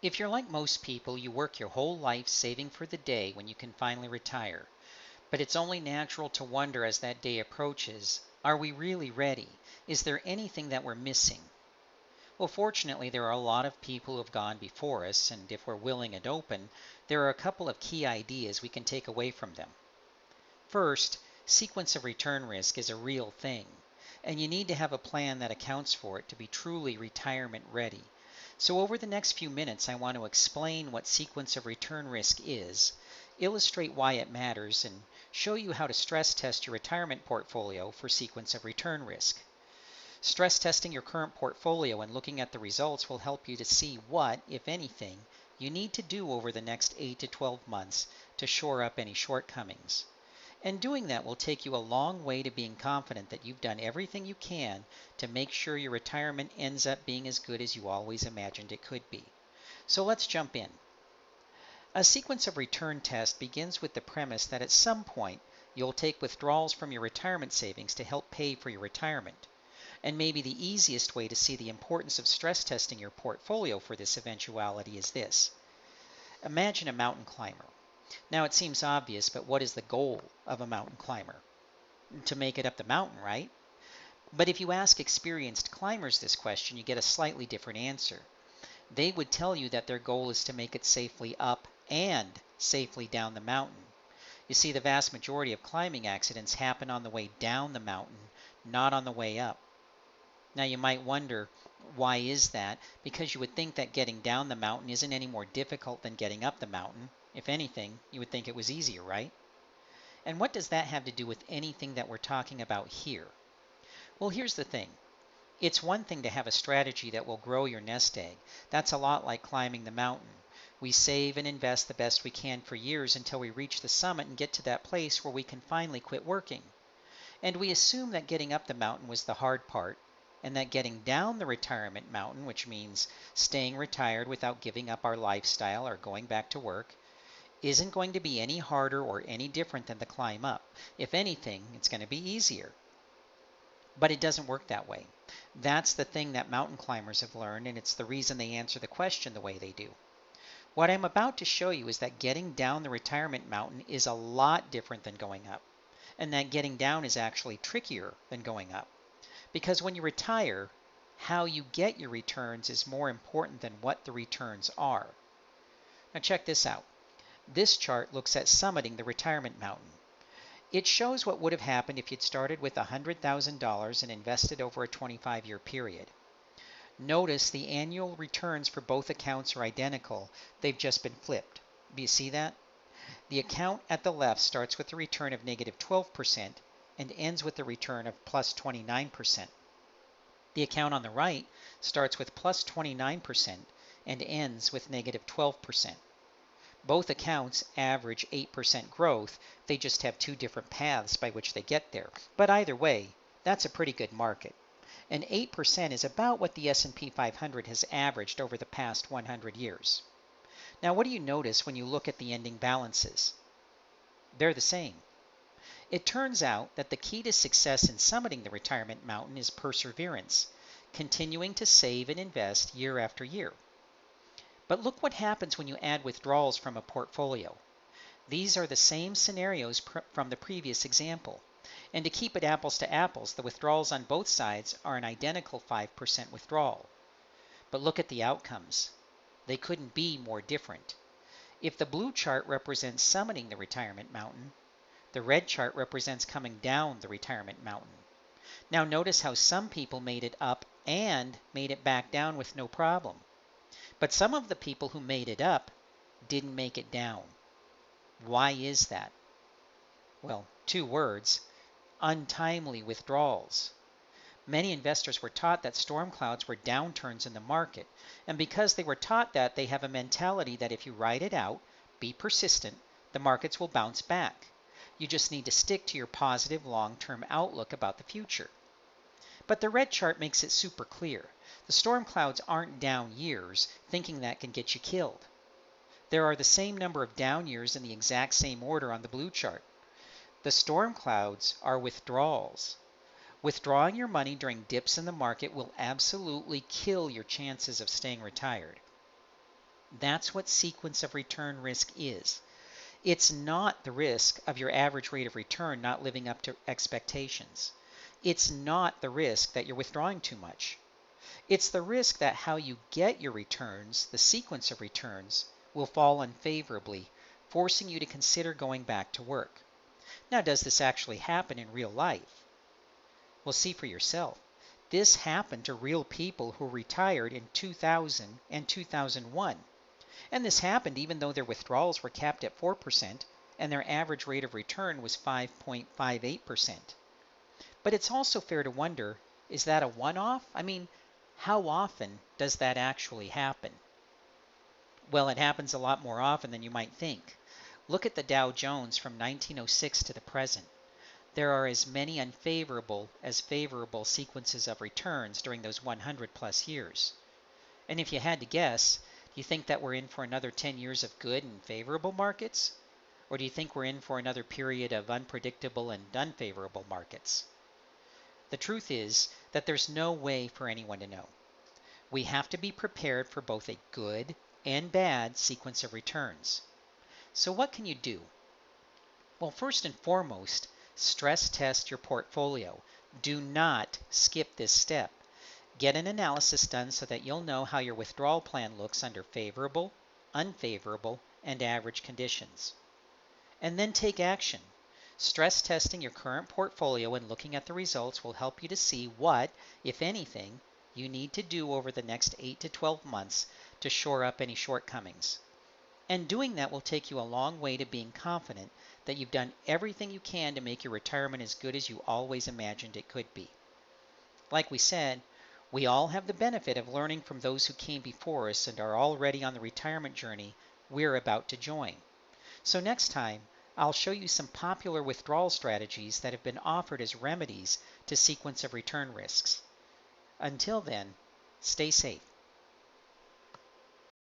If you're like most people, you work your whole life saving for the day when you can finally retire. But it's only natural to wonder as that day approaches, are we really ready? Is there anything that we're missing? Well, fortunately, there are a lot of people who have gone before us, and if we're willing and open, there are a couple of key ideas we can take away from them. First, sequence of return risk is a real thing, and you need to have a plan that accounts for it to be truly retirement ready. So over the next few minutes, I want to explain what sequence of return risk is, illustrate why it matters, and show you how to stress test your retirement portfolio for sequence of return risk. Stress testing your current portfolio and looking at the results will help you to see what, if anything, you need to do over the next 8 to 12 months to shore up any shortcomings. And doing that will take you a long way to being confident that you've done everything you can to make sure your retirement ends up being as good as you always imagined it could be. So let's jump in. A sequence of return tests begins with the premise that at some point you'll take withdrawals from your retirement savings to help pay for your retirement. And maybe the easiest way to see the importance of stress testing your portfolio for this eventuality is this. Imagine a mountain climber. Now it seems obvious, but what is the goal of a mountain climber? To make it up the mountain, right? But if you ask experienced climbers this question, you get a slightly different answer. They would tell you that their goal is to make it safely up and safely down the mountain. You see, the vast majority of climbing accidents happen on the way down the mountain, not on the way up. Now you might wonder, why is that? Because you would think that getting down the mountain isn't any more difficult than getting up the mountain. If anything, you would think it was easier, right? And what does that have to do with anything that we're talking about here? Well, here's the thing. It's one thing to have a strategy that will grow your nest egg. That's a lot like climbing the mountain. We save and invest the best we can for years until we reach the summit and get to that place where we can finally quit working. And we assume that getting up the mountain was the hard part, and that getting down the retirement mountain, which means staying retired without giving up our lifestyle or going back to work, isn't going to be any harder or any different than the climb up. If anything, it's going to be easier. But it doesn't work that way. That's the thing that mountain climbers have learned, and it's the reason they answer the question the way they do. What I'm about to show you is that getting down the retirement mountain is a lot different than going up, and that getting down is actually trickier than going up. Because when you retire, how you get your returns is more important than what the returns are. Now check this out. This chart looks at summiting the retirement mountain. It shows what would have happened if you'd started with $100,000 and invested over a 25-year period. Notice the annual returns for both accounts are identical. They've just been flipped. Do you see that? The account at the left starts with a return of negative 12% and ends with a return of plus 29%. The account on the right starts with plus 29% and ends with negative 12%. Both accounts average 8% growth, they just have two different paths by which they get there. But either way, that's a pretty good market. And 8% is about what the S&P 500 has averaged over the past 100 years. Now what do you notice when you look at the ending balances? They're the same. It turns out that the key to success in summiting the retirement mountain is perseverance, continuing to save and invest year after year. But look what happens when you add withdrawals from a portfolio. These are the same scenarios from the previous example. And to keep it apples to apples, the withdrawals on both sides are an identical 5% withdrawal. But look at the outcomes. They couldn't be more different. If the blue chart represents summiting the retirement mountain, the red chart represents coming down the retirement mountain. Now notice how some people made it up and made it back down with no problem. But some of the people who made it up didn't make it down. Why is that? Well, two words: untimely withdrawals. Many investors were taught that storm clouds were downturns in the market, and because they were taught that, they have a mentality that if you ride it out, be persistent, the markets will bounce back. You just need to stick to your positive long-term outlook about the future. But the red chart makes it super clear. The storm clouds aren't down years, thinking that can get you killed. There are the same number of down years in the exact same order on the blue chart. The storm clouds are withdrawals. Withdrawing your money during dips in the market will absolutely kill your chances of staying retired. That's what sequence of return risk is. It's not the risk of your average rate of return not living up to expectations. It's not the risk that you're withdrawing too much. It's the risk that how you get your returns, the sequence of returns, will fall unfavorably, forcing you to consider going back to work. Now, does this actually happen in real life? Well, see for yourself. This happened to real people who retired in 2000 and 2001. And this happened even though their withdrawals were capped at 4% and their average rate of return was 5.58%. But it's also fair to wonder, is that a one-off? I mean, how often does that actually happen? Well, it happens a lot more often than you might think. Look at the Dow Jones from 1906 to the present. There are as many unfavorable as favorable sequences of returns during those 100 plus years. And if you had to guess, do you think that we're in for another 10 years of good and favorable markets? Or do you think we're in for another period of unpredictable and unfavorable markets? The truth is that there's no way for anyone to know. We have to be prepared for both a good and bad sequence of returns. So what can you do? Well, first and foremost, stress test your portfolio. Do not skip this step. Get an analysis done so that you'll know how your withdrawal plan looks under favorable, unfavorable, and average conditions. And then take action. Stress testing your current portfolio and looking at the results will help you to see what, if anything, you need to do over the next 8 to 12 months to shore up any shortcomings. And doing that will take you a long way to being confident that you've done everything you can to make your retirement as good as you always imagined it could be. Like we said, we all have the benefit of learning from those who came before us and are already on the retirement journey we're about to join. So next time, I'll show you some popular withdrawal strategies that have been offered as remedies to sequence of return risks. Until then, stay safe.